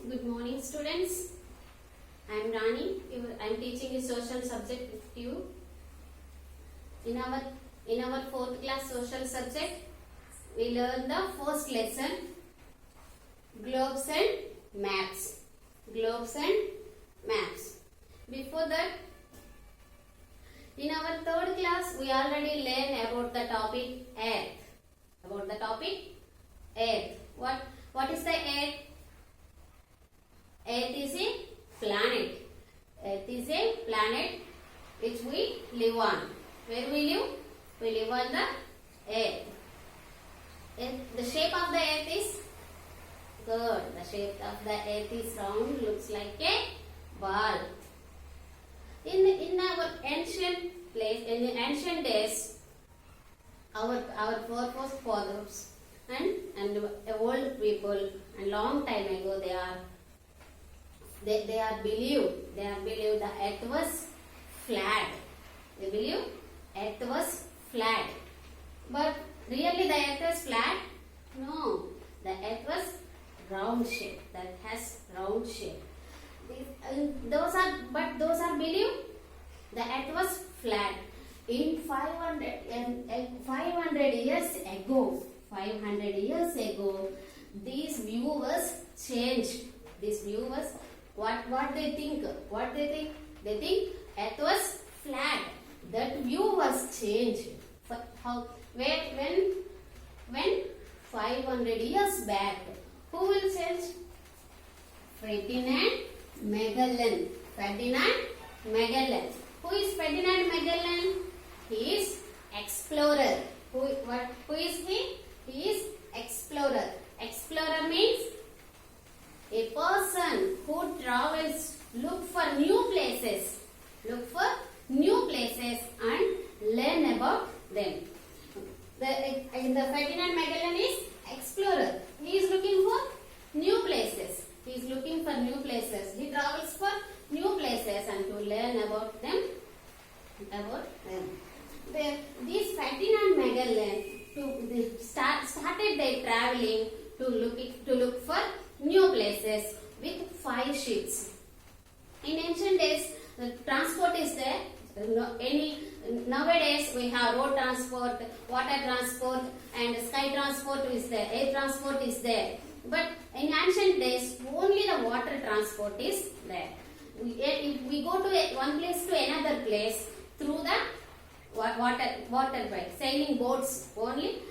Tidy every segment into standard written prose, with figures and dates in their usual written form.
Good morning, students. I am Rani. I am teaching a social subject with you. In our fourth class social subject, we learn the first lesson, globes and maps. Globes and maps. Before that, in our third class, we already learned about the topic Earth. About the topic Earth. What is the Earth? Earth is a planet. Earth is a planet which we live on. Where we live? We live on the Earth. The shape of the Earth is good. The shape of the Earth is round, looks like a ball. In our ancient place, in the ancient days, our forefathers and old people, and long time ago they are believe the earth was flat. They believe earth was flat. But really the earth is flat? No. The earth was round shape. That has round shape. Those are believe the earth was flat. In 500 years ago, these view was changed. This view was what they think? They think earth was flat. That view was changed. How? When 500 years back, who will change? Ferdinand Magellan. Who is Ferdinand Magellan? He is explorer. Who is he? He is explorer. Explorer means a person who travels, look for new places and learn about them. The Ferdinand Magellan is explorer. He is looking for new places. He travels for new places and to learn about them. These Ferdinand Magellan started their traveling to look for new places with 5 ships. In ancient days, the transport is there. Nowadays we have road transport, water transport, and sky transport is there. Air transport is there. But in ancient days, only the water transport is there. We go to one place to another place through the water by sailing boats only.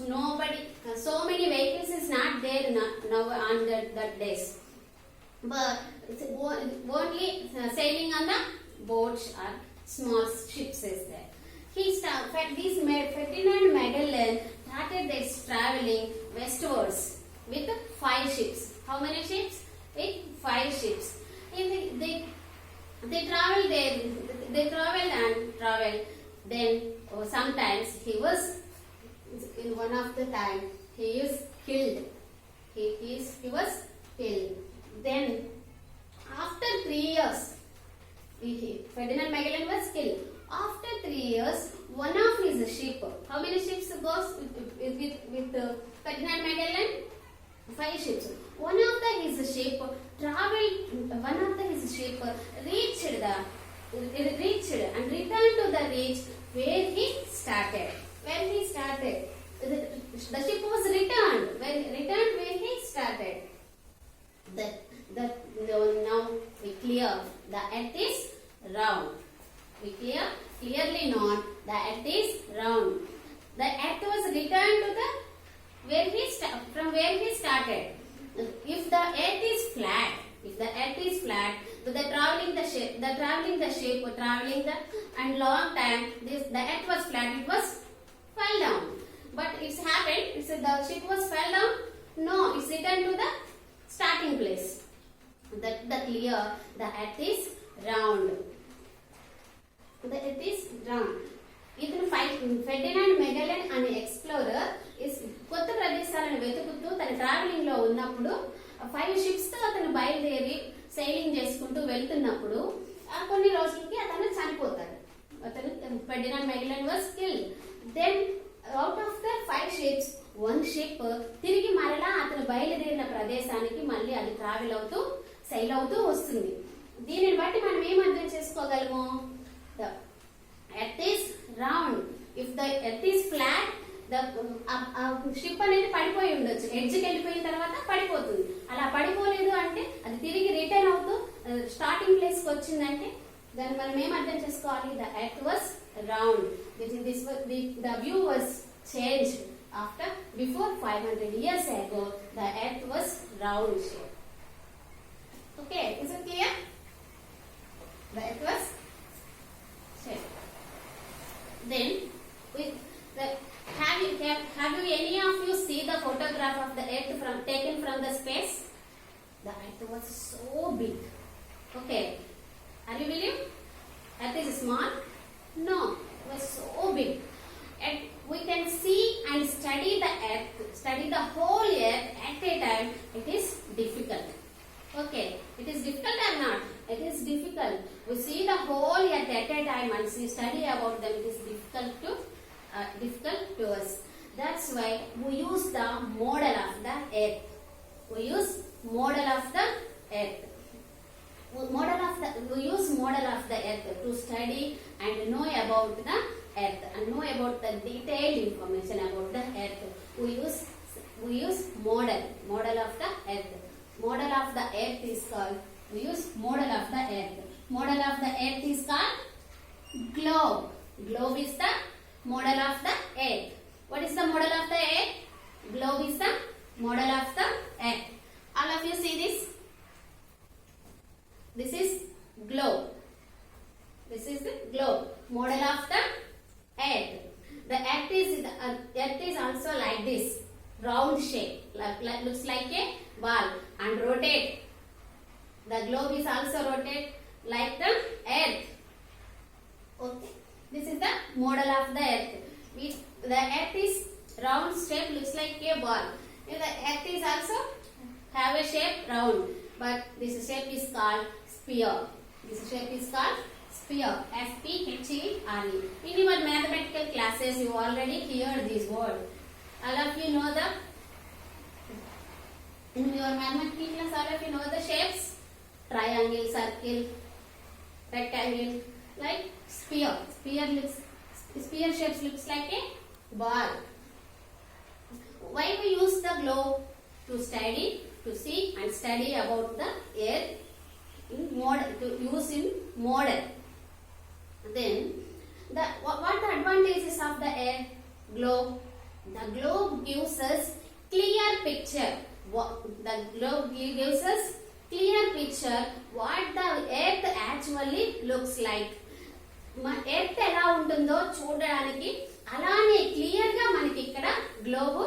Nobody, so many vehicles is not there now on that days. But only sailing on the boats or small ships is there. Ferdinand Magellan started their traveling westwards with 5 ships. How many ships? With 5 ships. They traveled there. They traveled. Then sometimes he was in one of the time he is killed. He was killed. Then after 3 years, Ferdinand Magellan was killed. After 3 years, one of his ship. How many ships goes with Ferdinand Magellan? 5 ships. One of his ship reached and returned to the reach where he started. The ship was returned. Where he started. Now we clear the earth is round. We clearly know the earth is round. The earth was returned to the from where he started. If the earth is flat, traveling and long time, the earth was flat, it was fell down. But it's happened, the ship was fell down. No, it's returned to the starting place. The earth is round. The earth is round. Ferdinand Magellan అనే explorer కొత్త ప్రదేశాలను వెతుకుతూ తన travelling లో ఉన్నప్పుడు 5 ships తో అతను బయలుదేరి సైలింగ్ చేసుకుంటూ వెళ్తున్నప్పుడు కొన్ని రోజులకి అతను చనిపోతాడు. Ferdinand Magellan was killed. Then out of the 5 ships, one ship తిరిగి మరలా అతను బయలుదేరిన ప్రదేశానికి మళ్ళీ అది ట్రావెల్ అవుతూ సైల్ అవుతూ వస్తుంది. దీనిని బట్టి మనం ఏం అర్థం చేసుకోగలము? The earth is round. If the earth is flat, the ship అనేది పడిపోయి ఉండొచ్చు, ఎడ్జ్కి వెళ్ళిపోయిన తర్వాత పడిపోతుంది. అలా పడిపోలేదు అంటే అది తిరిగి రిటర్న్ అవుతూ స్టార్టింగ్ ప్లేస్ కి వచ్చిందంటే దాన్ని మనం ఏం అర్థం చేసుకోవాలి? The earth was round. The view was changed after before 500 years ago. The earth was round shape. Okay, is it clear? The earth was shape. Then have you any of you see the photograph of the earth taken from the space? The earth was so big. Okay, are you believe earth is small? No, it was so big. And we can see and study the earth, study the whole earth at a time. It is difficult. Okay, it is difficult or not? It is difficult. We see the whole earth at a time and study about them. It is difficult to us. That's why we use the model of the earth. We use model of the earth. We use model of the earth to study and know about the earth and know about the detailed information about the earth. We use model of the earth. Model of the earth is called, we use model of the earth. Model of the earth is called globe. Globe is the model of the earth. What is the model of the earth? Globe is the model of the earth. All of you see this? This is globe. This is the globe. Model of the earth. The earth is also like this, round shape, looks like a ball and rotate. The globe is also rotate like the earth. Okay, this is the model of the earth. The earth is round shape, looks like a ball. The earth is also have a shape round, but this shape is called sphere. This shape is called sphere. S-P-H-E-R-E. In your mathematical classes, you already heard this word. All of you know the, in your mathematical class, all of you know the shapes? Triangle, circle, rectangle, like sphere. Sphere shapes looks like a ball. Why we use the globe? To see and study about the earth in model, to use in model. Then what the advantages of the earth? Globe. The globe gives us clear picture. The globe gives us clear picture what the earth actually looks like. Earth ఎలా ఉంటుందో చూడడానికి అలానే clear గా మనకి ఇక్కడ globe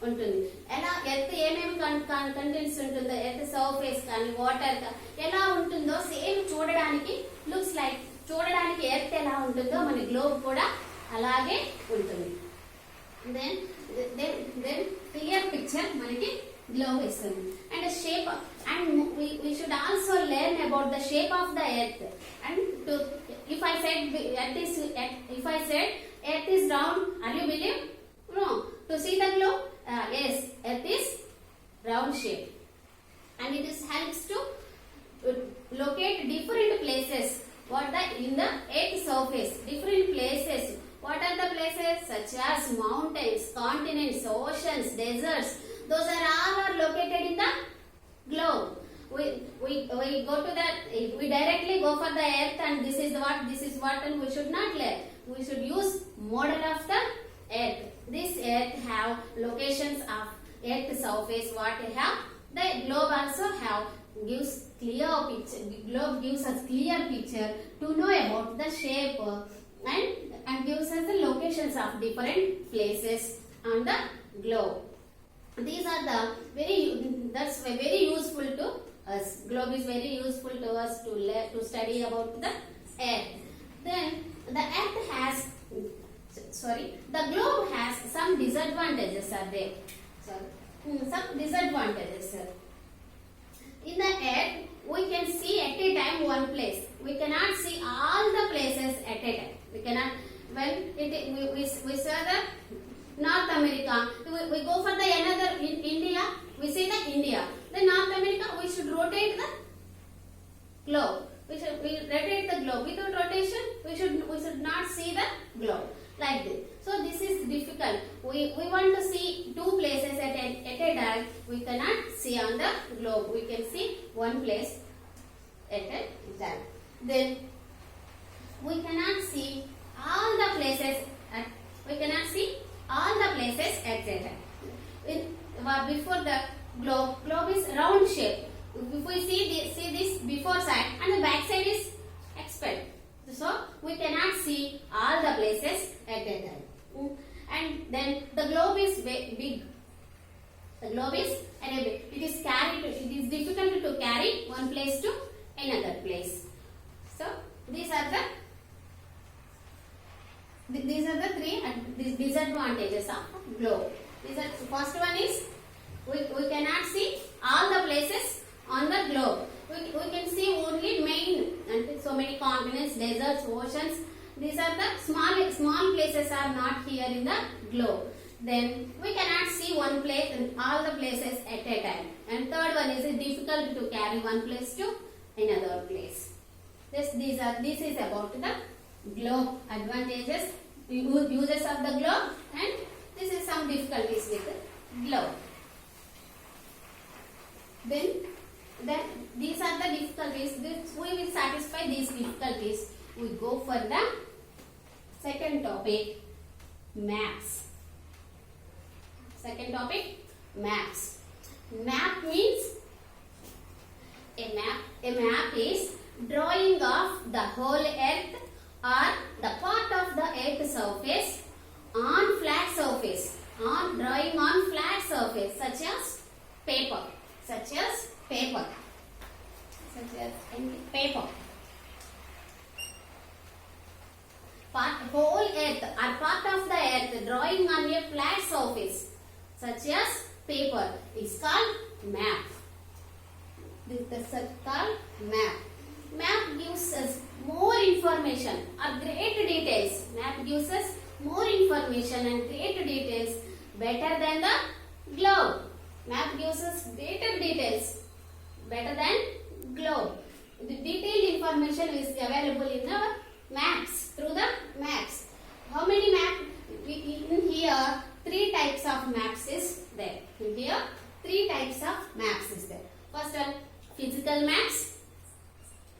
ఉంటుంది. ఎలా earth ఏమేమి కంటెంట్స్ ఉంటుందో, ఎర్త్ సర్ఫేస్ కానీ వాటర్ ఎలా ఉంటుందో సేమ్ చూడడానికి లుక్స్ లైక్, చూడడానికి ఎర్త్ ఎలా ఉంటుందో మన గ్లోబ్ కూడా అలాగే ఉంటుంది. దెన్ క్లియర్ పిక్చర్ మనకి గ్లోబ్ ఇస్తుంది. And shape, and we should also learn about the shape of the earth. And if I said earth is round, are you believe? No. To see the globe, yes, earth is round shape, and it helps to locate different places. In the earth surface, different places. What are the places? Such as mountains, continents, oceans, deserts. Those are all located in the globe. We go to that. We directly go for the earth, and this is what, and we should not learn. We should use model of the earth. This earth have locations of earth surface. What we have, the globe also have gives clear picture. Globe gives us clear picture to know about the shape and gives us the locations of different places on the globe. These are the that's very useful to us. Globe is very useful to us to study about the earth. Then the earth has, the globe has some disadvantages are there. Some disadvantages. In the earth, we can see at a time one place. We cannot see all the places at a time. We cannot. When we saw the North America. We go for the another in India. We say the India. Then North America, we should rotate the globe. We rotate the globe. Without rotation, we should not see the globe like this. So this is difficult. We want to see two places at a time. We cannot see on the globe. We can see one place at a time. Then we cannot see all the places at a time. Before the globe is round shape. If we see this before side and the back side is expelled. So we cannot see all the places at a time. And then the globe is big. The globe is big. It is difficult to carry one place to another place. So these are the three disadvantages of globe. First one is we cannot see all the places on the globe. We can see only main, and so many continents, deserts, oceans. These are the small places are not here in the globe. Then we cannot see one place and all the places at a time. And third one is difficult to carry one place to another place. This is about the globe advantages, uses of the globe, and this is some difficulties with the globe. Then these are the difficulties. We will satisfy these difficulties. We go for the second topic, maps. Second topic, maps. Map means a map is drawing of the whole earth or the part of the earth surface on flat surface. Drawing on flat surface such as paper. Whole earth or part of the earth drawing on a flat surface such as paper is called map. This is called map. Map gives us more information or great details. Map gives us more information and great details better than the globe. Map gives us greater details better than globe. The detailed information is available in the maps, through the maps. How many maps? In here, 3 types of maps is there. In here, 3 types of maps is there. First one, physical maps.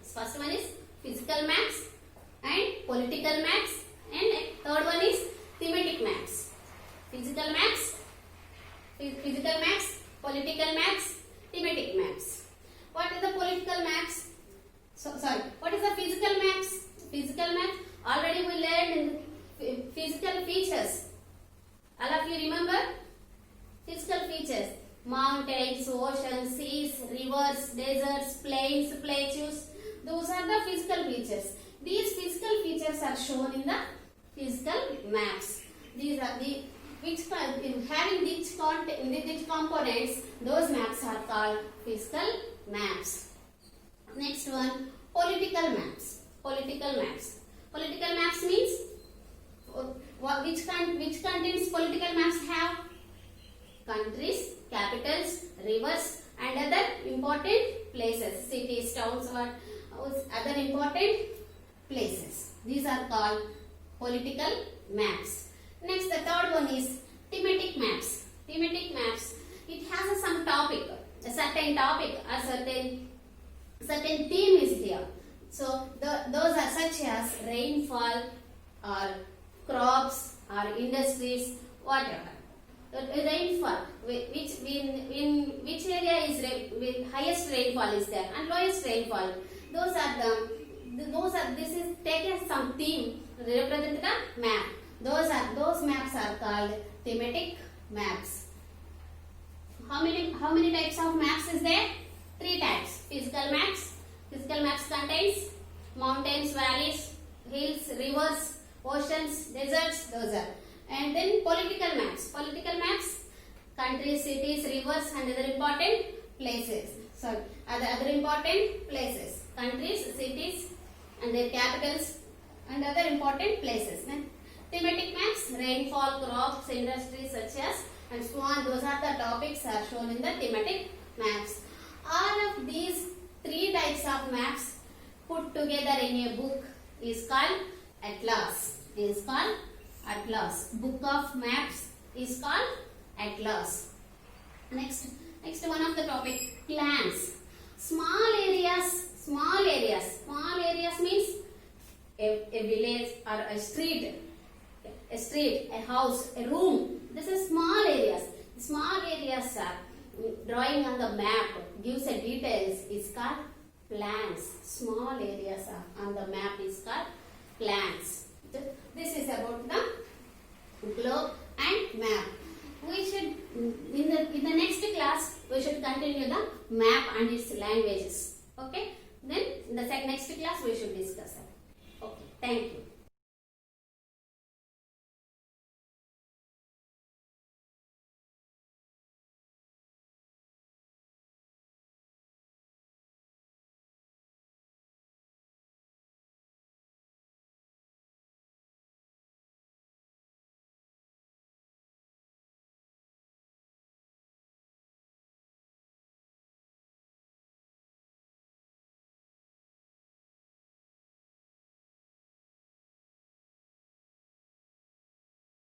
First one is physical maps and political maps, and third one is thematic maps. Physical maps, political maps, thematic maps. What is the political maps? What is the physical maps? Physical maps, already we learned in physical features. All of you remember? Physical features. Mountains, oceans, seas, rivers, deserts, plains, plateaus. Those are the physical features. These physical features are shown in the physical maps. These are the having which components, those maps are called physical maps. Next one, political maps. Political maps means which countries political maps have? Countries, capitals, rivers, and other important places, cities, towns, or other important places. These are called political maps. Next, the third one is thematic maps. Thematic maps, it has some topic, a certain topic, a certain theme is here. So those are such as rainfall or crops or industries, whatever. Rainfall, in which area is with highest rainfall is there and lowest rainfall. This is taken some theme represent the map. Those maps are called thematic maps. How many types of maps is there? 3 types. Physical maps. Physical maps contains mountains, valleys, hills, rivers, oceans, deserts. Those are. And then political maps. Political maps, countries, cities, rivers, and other important places. Other important places. Countries, cities, and their capitals, and other important places. Then thematic maps, rainfall, crops, industries such as, and so on. Those are the topics are shown in the thematic maps. All of these three types of maps put together in a book is called atlas. Is called atlas. Book of maps is called atlas. Next one of the topic, plans. Small areas means a village or a street, a house, a room. This is small areas. Small areas are drawing on the map gives a details is called plans. Small areas are on the map is called plans. This is about the globe and map. We should in the next class we should continue the map and its languages. Okay. Then in the next class we should discuss that.